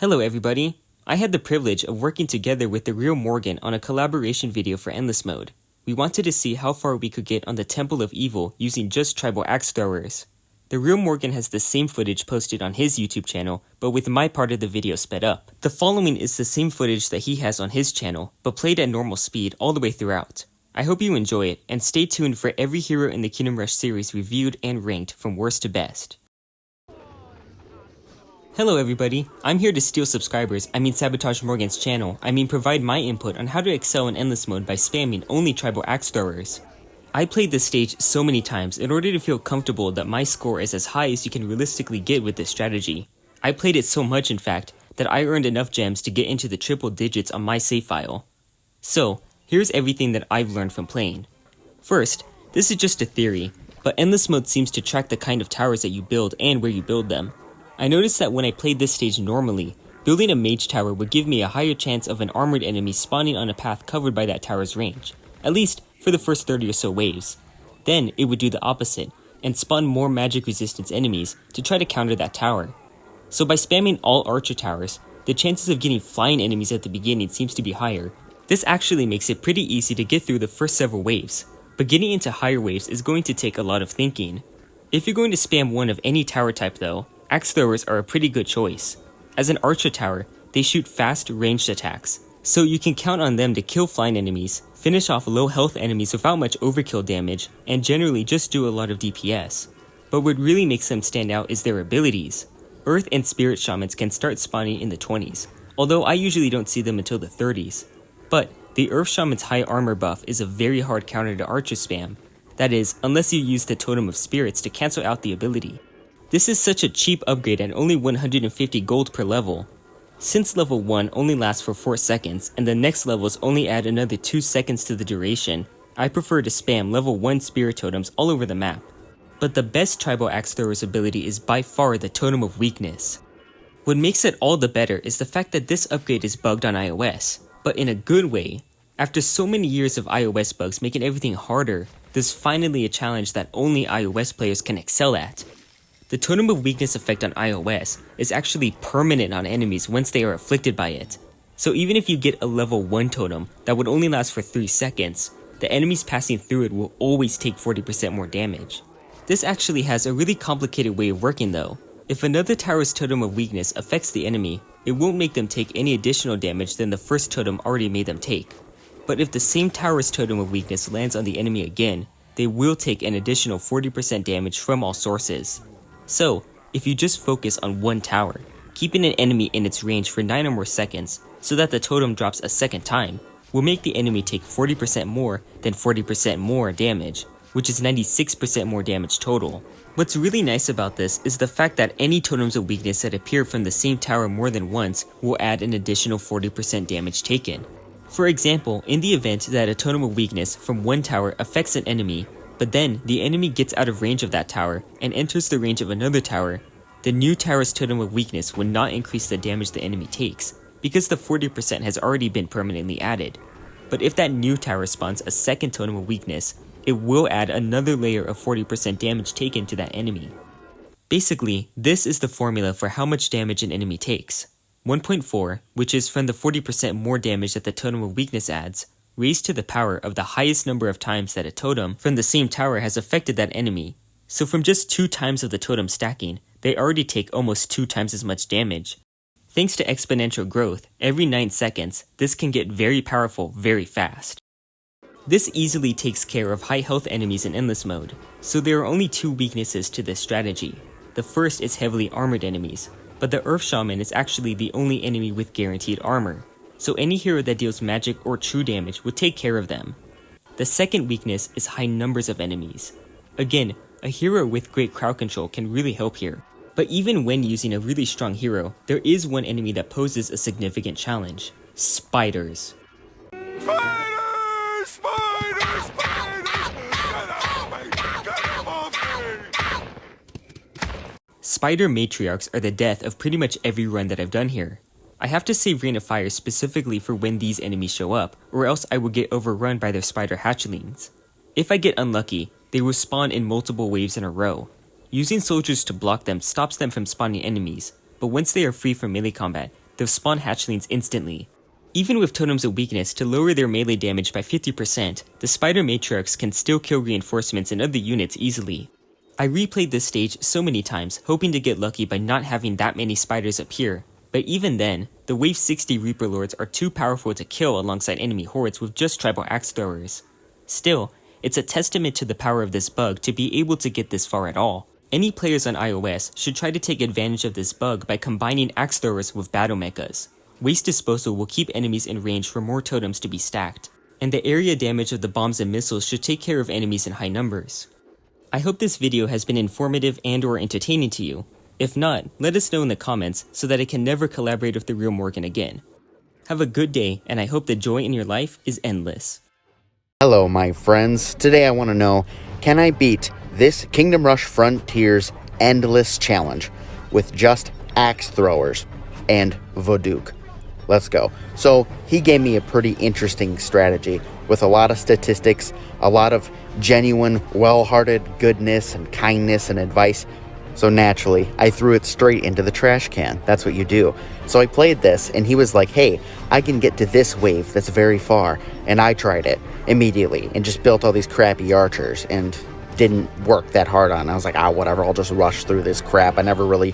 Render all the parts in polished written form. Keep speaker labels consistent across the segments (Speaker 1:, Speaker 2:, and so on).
Speaker 1: Hello everybody! I had the privilege of working together with TheRealMorgan on a collaboration video for Endless Mode. We wanted to see how far we could get on the Temple of Evil using just Tribal Axethrowers. TheRealMorgan has the same footage posted on his YouTube channel, but with my part of the video sped up. The following is the same footage that he has on his channel, but played at normal speed all the way throughout. I hope you enjoy it, and stay tuned for every hero in the Kingdom Rush series reviewed and ranked from worst to best. Hello everybody, I'm here to steal subscribers, sabotage Morgan's channel, provide my input on how to excel in Endless Mode by spamming only Tribal Axethrowers. I played this stage so many times in order to feel comfortable that my score is as high as you can realistically get with this strategy. I played it so much in fact, that I earned enough gems to get into the triple digits on my save file. So, here's everything that I've learned from playing. First, this is just a theory, but Endless Mode seems to track the kind of towers that you build and where you build them. I noticed that when I played this stage normally, building a mage tower would give me a higher chance of an armored enemy spawning on a path covered by that tower's range, at least for the first 30 or so waves. Then it would do the opposite, and spawn more magic resistance enemies to try to counter that tower. So by spamming all archer towers, the chances of getting flying enemies at the beginning seems to be higher. This actually makes it pretty easy to get through the first several waves, but getting into higher waves is going to take a lot of thinking. If you're going to spam one of any tower type though, Axethrowers are a pretty good choice. As an archer tower, they shoot fast ranged attacks, so you can count on them to kill flying enemies, finish off low health enemies without much overkill damage, and generally just do a lot of DPS. But what really makes them stand out is their abilities. Earth and Spirit Shamans can start spawning in the 20s, although I usually don't see them until the 30s. But the Earth Shaman's high armor buff is a very hard counter to archer spam. That is, unless you use the Totem of Spirits to cancel out the ability. This is such a cheap upgrade at only 150 gold per level. Since level 1 only lasts for 4 seconds, and the next levels only add another 2 seconds to the duration, I prefer to spam level 1 spirit totems all over the map. But the best Tribal Axethrowers ability is by far the Totem of Weakness. What makes it all the better is the fact that this upgrade is bugged on iOS, but in a good way. After so many years of iOS bugs making everything harder, there's finally a challenge that only iOS players can excel at. The Totem of Weakness effect on iOS is actually permanent on enemies once they are afflicted by it. So even if you get a level 1 totem that would only last for 3 seconds, the enemies passing through it will always take 40% more damage. This actually has a really complicated way of working though. If another tower's Totem of Weakness affects the enemy, it won't make them take any additional damage than the first totem already made them take. But if the same tower's Totem of Weakness lands on the enemy again, they will take an additional 40% damage from all sources. So, if you just focus on one tower, keeping an enemy in its range for 9 or more seconds so that the totem drops a second time, will make the enemy take 40% more than 40% more damage, which is 96% more damage total. What's really nice about this is the fact that any totems of weakness that appear from the same tower more than once will add an additional 40% damage taken. For example, in the event that a totem of weakness from one tower affects an enemy, but then the enemy gets out of range of that tower and enters the range of another tower, the new tower's Totem of Weakness will not increase the damage the enemy takes, because the 40% has already been permanently added. But if that new tower spawns a second Totem of Weakness, it will add another layer of 40% damage taken to that enemy. Basically, this is the formula for how much damage an enemy takes. 1.4, which is from the 40% more damage that the Totem of Weakness adds, raised to the power of the highest number of times that a totem from the same tower has affected that enemy. So from just 2 times of the totem stacking, they already take almost 2 times as much damage. Thanks to exponential growth, every 9 seconds, this can get very powerful very fast. This easily takes care of high health enemies in Endless Mode, so there are only 2 weaknesses to this strategy. The first is heavily armored enemies, but the Earth Shaman is actually the only enemy with guaranteed armor. So any hero that deals magic or true damage would take care of them. The second weakness is high numbers of enemies. Again, a hero with great crowd control can really help here. But even when using a really strong hero, there is one enemy that poses a significant challenge: spiders.
Speaker 2: Spiders! Spiders! Spiders! Get off me!
Speaker 1: Spider matriarchs are the death of pretty much every run that I've done here. I have to save Rain of Fire specifically for when these enemies show up, or else I will get overrun by their spider hatchlings. If I get unlucky, they will spawn in multiple waves in a row. Using soldiers to block them stops them from spawning enemies, but once they are free from melee combat, they'll spawn hatchlings instantly. Even with totems of weakness to lower their melee damage by 50%, the spider matriarchs can still kill reinforcements and other units easily. I replayed this stage so many times, hoping to get lucky by not having that many spiders appear, but even then, the Wave 60 Reaper Lords are too powerful to kill alongside enemy hordes with just Tribal Axethrowers. Still, it's a testament to the power of this bug to be able to get this far at all. Any players on iOS should try to take advantage of this bug by combining Axethrowers with battle mechas. Waste disposal will keep enemies in range for more totems to be stacked, and the area damage of the bombs and missiles should take care of enemies in high numbers. I hope this video has been informative and or entertaining to you. If not, let us know in the comments so that I can never collaborate with TheRealMorgan again. Have a good day, and I hope the joy in your life is endless.
Speaker 3: Hello my friends, today I want to know, can I beat this Kingdom Rush Frontiers Endless Challenge with just Axethrowers and Voduk? Let's go. So he gave me a pretty interesting strategy with a lot of statistics, a lot of genuine, well-hearted goodness and kindness and advice. So naturally, I threw it straight into the trash can. That's what you do. So I played this, and he was like, hey, I can get to this wave that's very far. And I tried it immediately and just built all these crappy archers and didn't work that hard on it. I was like, whatever, I'll just rush through this crap. I never really,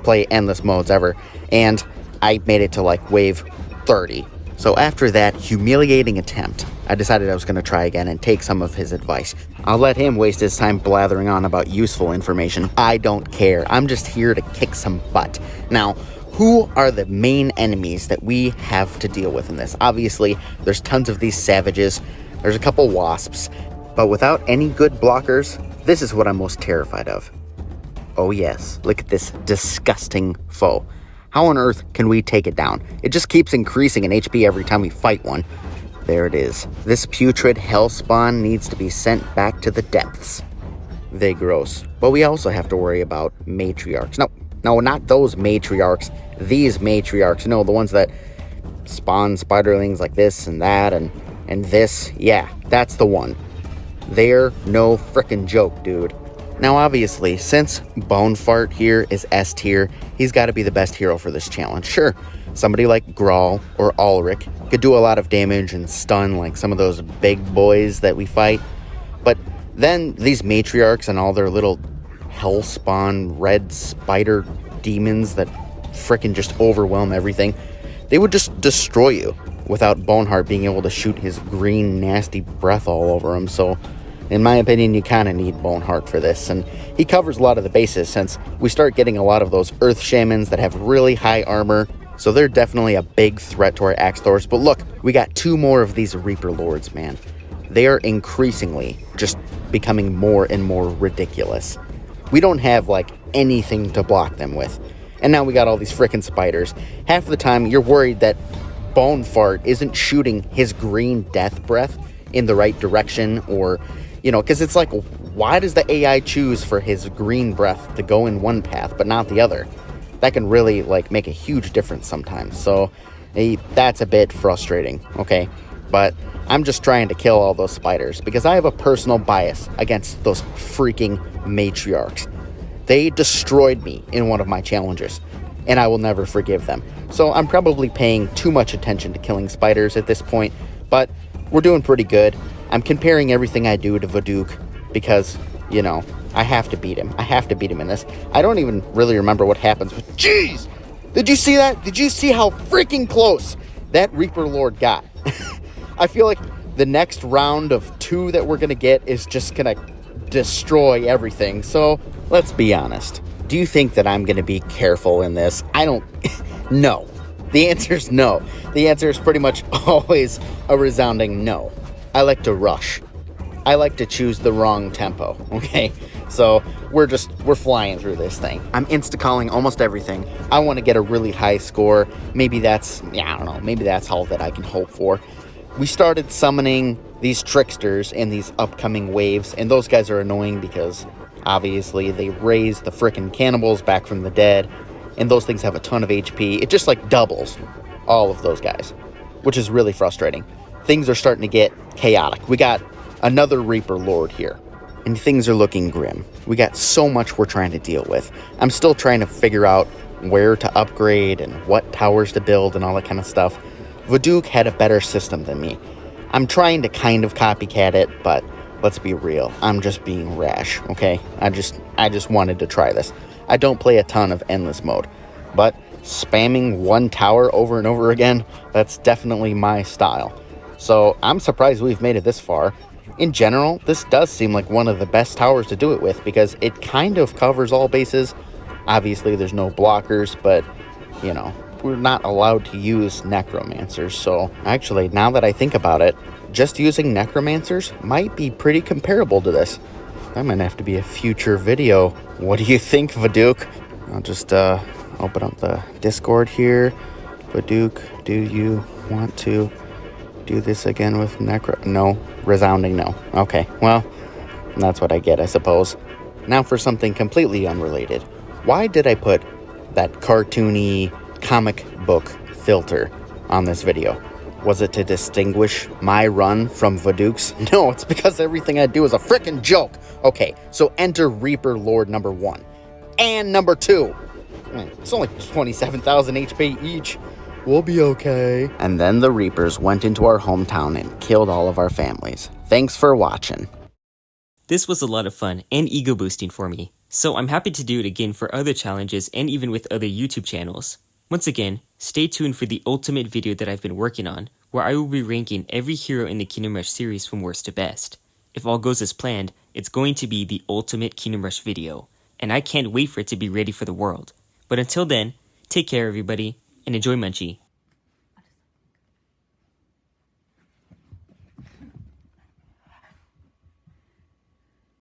Speaker 3: play endless modes ever. And I made it to like wave 30. So after that humiliating attempt, I decided I was going to try again and take some of his advice. I'll let him waste his time blathering on about useful information. I don't care. I'm just here to kick some butt. Now, who are the main enemies that we have to deal with in this? Obviously, there's tons of these savages. There's a couple wasps. But without any good blockers, this is what I'm most terrified of. Oh yes, look at this disgusting foe. How on earth can we take it down? It just keeps increasing in HP every time we fight one. There it is. This putrid hell spawn needs to be sent back to the depths. They gross. But we also have to worry about matriarchs. No, not those matriarchs. These matriarchs. No, the ones that spawn spiderlings like this and that and this. Yeah, that's the one. They're no frickin' joke, dude. Now obviously, since Bonefart here is S tier, he's got to be the best hero for this challenge. Sure, somebody like Grawl or Ulrich could do a lot of damage and stun like some of those big boys that we fight, but then these matriarchs and all their little hellspawn red spider demons that frickin' just overwhelm everything, they would just destroy you without Boneheart being able to shoot his green nasty breath all over him. So in my opinion, you kind of need Boneheart for this, and he covers a lot of the bases since we start getting a lot of those Earth Shamans that have really high armor, so they're definitely a big threat to our Axethrowers. But look, we got two more of these Reaper Lords, man. They are increasingly just becoming more and more ridiculous. We don't have, like, anything to block them with. And now we got all these frickin' spiders. Half the time, you're worried that Bonefart isn't shooting his green death breath in the right direction, or because it's like, why does the AI choose for his green breath to go in one path but not the other? That can really make a huge difference sometimes. So that's a bit frustrating, okay? But I'm just trying to kill all those spiders because I have a personal bias against those freaking matriarchs. They destroyed me in one of my challenges, and I will never forgive them. So I'm probably paying too much attention to killing spiders at this point, but we're doing pretty good. I'm comparing everything I do to Voduk because, I have to beat him. I have to beat him in this. I don't even really remember what happens, but jeez! Did you see that? Did you see how freaking close that Reaper Lord got? I feel like the next round of 2 that we're going to get is just going to destroy everything. So, let's be honest. Do you think that I'm going to be careful in this? I don't... No. The answer is no. The answer is pretty much always a resounding no. I like to rush. I like to choose the wrong tempo, okay? So we're flying through this thing. I'm insta-calling almost everything. I want to get a really high score. Maybe that's, I don't know, maybe that's all that I can hope for. We started summoning these tricksters in these upcoming waves, and those guys are annoying because obviously they raise the frickin' cannibals back from the dead, and those things have a ton of HP. It just doubles all of those guys, which is really frustrating. Things are starting to get chaotic. We got another Reaper Lord here, and things are looking grim. We got so much we're trying to deal with. I'm still trying to figure out where to upgrade and what towers to build and all that kind of stuff, Vaudook had a better system than me. I'm trying to kind of copycat it, but let's be real. I'm just being rash, okay? I just wanted to try this. I don't play a ton of endless mode, but spamming one tower over and over again, that's definitely my style. So I'm surprised we've made it this far. In general, this does seem like one of the best towers to do it with because it kind of covers all bases. Obviously, there's no blockers, but, you know, we're not allowed to use necromancers. So actually, now that I think about it, just using necromancers might be pretty comparable to this. That might have to be a future video. What do you think, Vaudook? I'll just open up the Discord here. Vaudook, do you want to do this again with No. Resounding no. Okay, well, that's what I get, I suppose. Now for something completely unrelated. Why did I put that cartoony comic book filter on this video? Was it to distinguish my run from Vaudook's? No, it's because everything I do is a frickin' joke. Okay, so enter Reaper Lord number 1 and number 2. It's only 27,000 HP each. We'll be okay. And then the Reapers went into our hometown and killed all of our families. Thanks for watching.
Speaker 1: This was a lot of fun and ego boosting for me, so I'm happy to do it again for other challenges and even with other YouTube channels. Once again, stay tuned for the ultimate video that I've been working on, where I will be ranking every hero in the Kingdom Rush series from worst to best. If all goes as planned, it's going to be the ultimate Kingdom Rush video, and I can't wait for it to be ready for the world. But until then, take care everybody, and enjoy Munchie.